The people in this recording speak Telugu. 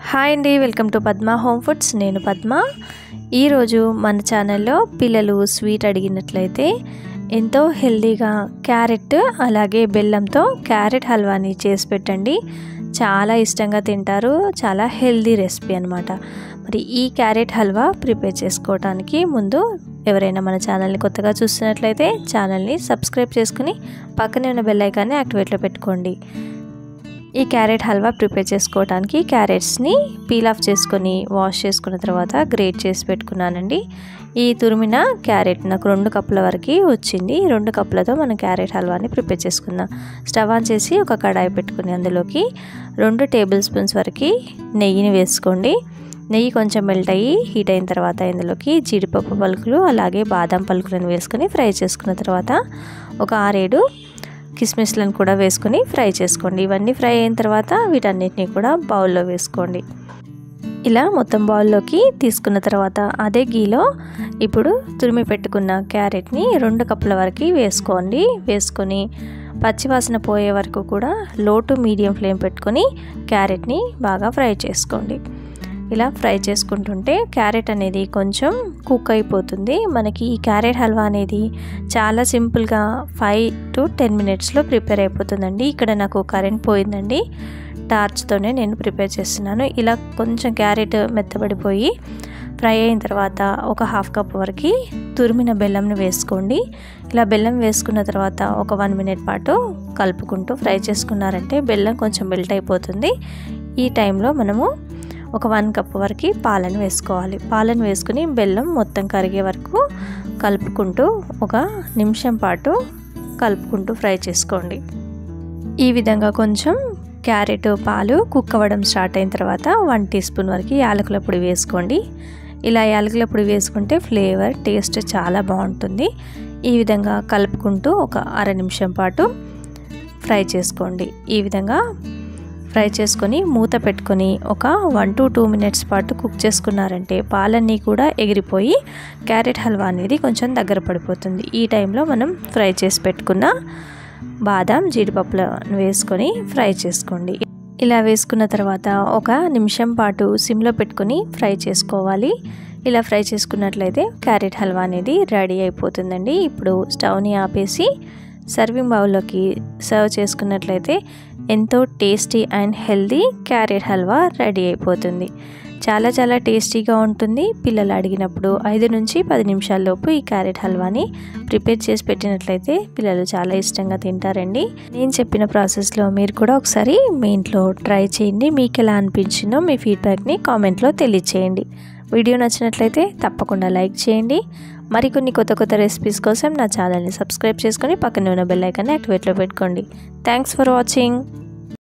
హాయ్ అండి, welcome to Padma home foods. నేను పద్మ. ఈరోజు మన ఛానల్లో పిల్లలు స్వీట్ అడిగినట్లయితే ఎంతో హెల్తీగా క్యారెట్ అలాగే బెల్లంతో క్యారెట్ హల్వాని చేసి పెట్టండి. చాలా ఇష్టంగా తింటారు. చాలా హెల్తీ రెసిపీ అనమాట. మరి ఈ క్యారెట్ హల్వా ప్రిపేర్ చేసుకోవడానికి ముందు ఎవరైనా మన ఛానల్ని కొత్తగా చూస్తున్నట్లయితే ఛానల్ని సబ్స్క్రైబ్ చేసుకుని పక్కనే ఉన్న బెల్ ఐకాన్ని యాక్టివేట్లో పెట్టుకోండి. ఈ క్యారెట్ హల్వా ప్రిపేర్ చేసుకోవడానికి క్యారెట్స్ని పీల్ ఆఫ్ చేసుకొని వాష్ చేసుకున్న తర్వాత గ్రేట్ చేసి పెట్టుకున్నానండి. ఈ తురిమిన క్యారెట్ నాకు 2 కప్పుల వరకు వచ్చింది. 2 కప్పులతో మనం క్యారెట్ హల్వాని ప్రిపేర్ చేసుకుందాం. స్టవ్ ఆన్ చేసి ఒక కడాయి పెట్టుకుని అందులోకి 2 టేబుల్ స్పూన్స్ వరకు నెయ్యిని వేసుకోండి. నెయ్యి కొంచెం మెల్ట్ అయ్యి హీట్ అయిన తర్వాత ఇందులోకి జీడిపప్పు పలుకులు అలాగే బాదం పలుకులను వేసుకొని ఫ్రై చేసుకున్న తర్వాత ఒక 6-7 కిస్మిస్లను కూడా వేసుకొని ఫ్రై చేసుకోండి. ఇవన్నీ ఫ్రై అయిన తర్వాత వీటన్నిటిని కూడా బౌల్లో వేసుకోండి. ఇలా మొత్తం బౌల్లోకి తీసుకున్న తర్వాత అదే గీలో ఇప్పుడు తురిమి పెట్టుకున్న క్యారెట్ని 2 కప్పుల వరకు వేసుకోండి. వేసుకొని పచ్చివాసన పోయే వరకు కూడా లో టు మీడియం ఫ్లేమ్ పెట్టుకొని క్యారెట్ని బాగా ఫ్రై చేసుకోండి. ఇలా ఫ్రై చేసుకుంటుంటే క్యారెట్ అనేది కొంచెం కుక్ అయిపోతుంది. మనకి ఈ క్యారెట్ హల్వా అనేది చాలా సింపుల్గా 5 to 10 మినిట్స్లో ప్రిపేర్ అయిపోతుందండి. ఇక్కడ నాకు కరెంట్ పోయిందండి. టార్చ్తోనే నేను ప్రిపేర్ చేస్తున్నాను. ఇలా కొంచెం క్యారెట్ మెత్తబడిపోయి ఫ్రై అయిన తర్వాత ఒక 1/2 కప్ వరకు తురిమిన బెల్లంని వేసుకోండి. ఇలా బెల్లం వేసుకున్న తర్వాత ఒక 1 మినిట్ పాటు కలుపుకుంటూ ఫ్రై చేసుకున్నారంటే బెల్లం కొంచెం మెల్ట్ అయిపోతుంది. ఈ టైంలో మనము ఒక 1 కప్ వరకు పాలను వేసుకోవాలి. పాలను వేసుకుని బెల్లం మొత్తం కరిగే వరకు కలుపుకుంటూ ఒక నిమిషం పాటు కలుపుకుంటూ ఫ్రై చేసుకోండి. ఈ విధంగా కొంచెం క్యారెట్ పాలు కుక్ అవ్వడం స్టార్ట్ అయిన తర్వాత 1 టీ స్పూన్ వరకు యాలకుల పొడి వేసుకోండి. ఇలా యాలకుల పొడి వేసుకుంటే ఫ్లేవర్ టేస్ట్ చాలా బాగుంటుంది. ఈ విధంగా కలుపుకుంటూ ఒక అర నిమిషం పాటు ఫ్రై చేసుకోండి. ఈ విధంగా ఫ్రై చేసుకొని మూత పెట్టుకొని ఒక 1 to 2 మినిట్స్ పాటు కుక్ చేసుకున్నారంటే పాలన్నీ కూడా ఎగిరిపోయి క్యారెట్ హల్వా అనేది కొంచెం దగ్గర పడిపోతుంది. ఈ టైంలో మనం ఫ్రై చేసి పెట్టుకున్న బాదం జీడిపప్పులను వేసుకొని ఫ్రై చేసుకోండి. ఇలా వేసుకున్న తర్వాత ఒక నిమిషం పాటు సిమ్లో పెట్టుకొని ఫ్రై చేసుకోవాలి. ఇలా ఫ్రై చేసుకున్నట్లయితే క్యారెట్ హల్వా అనేది రెడీ అయిపోతుందండి. ఇప్పుడు స్టవ్ని ఆపేసి సర్వింగ్ బౌల్లోకి సర్వ్ చేసుకున్నట్లయితే ఎంతో tasty and healthy carrot halwa ready అయిపోతుంది. చాలా చాలా టేస్టీగా ఉంటుంది. పిల్లలు అడిగినప్పుడు 5 నుంచి 10 నిమిషాల్లోపు ఈ క్యారెట్ హల్వాని ప్రిపేర్ చేసి పెట్టినట్లయితే పిల్లలు చాలా ఇష్టంగా తింటారండి. నేను చెప్పిన ప్రాసెస్లో మీరు కూడా ఒకసారి మీ ఇంట్లో ట్రై చేయండి. మీకు ఎలా అనిపించిందో మీ ఫీడ్బ్యాక్ని కామెంట్లో తెలియచేయండి. వీడియో నచ్చినట్లయితే తప్పకుండా లైక్ చేయండి. మరికొన్ని కొత్త రెసిపీస్ కోసం నా ఛానల్ని సబ్స్క్రైబ్ చేసుకొని పక్కనే ఉన్న బెల్ ఐకాన్ని యాక్టివేట్లో పెట్టుకోండి. Thanks for watching.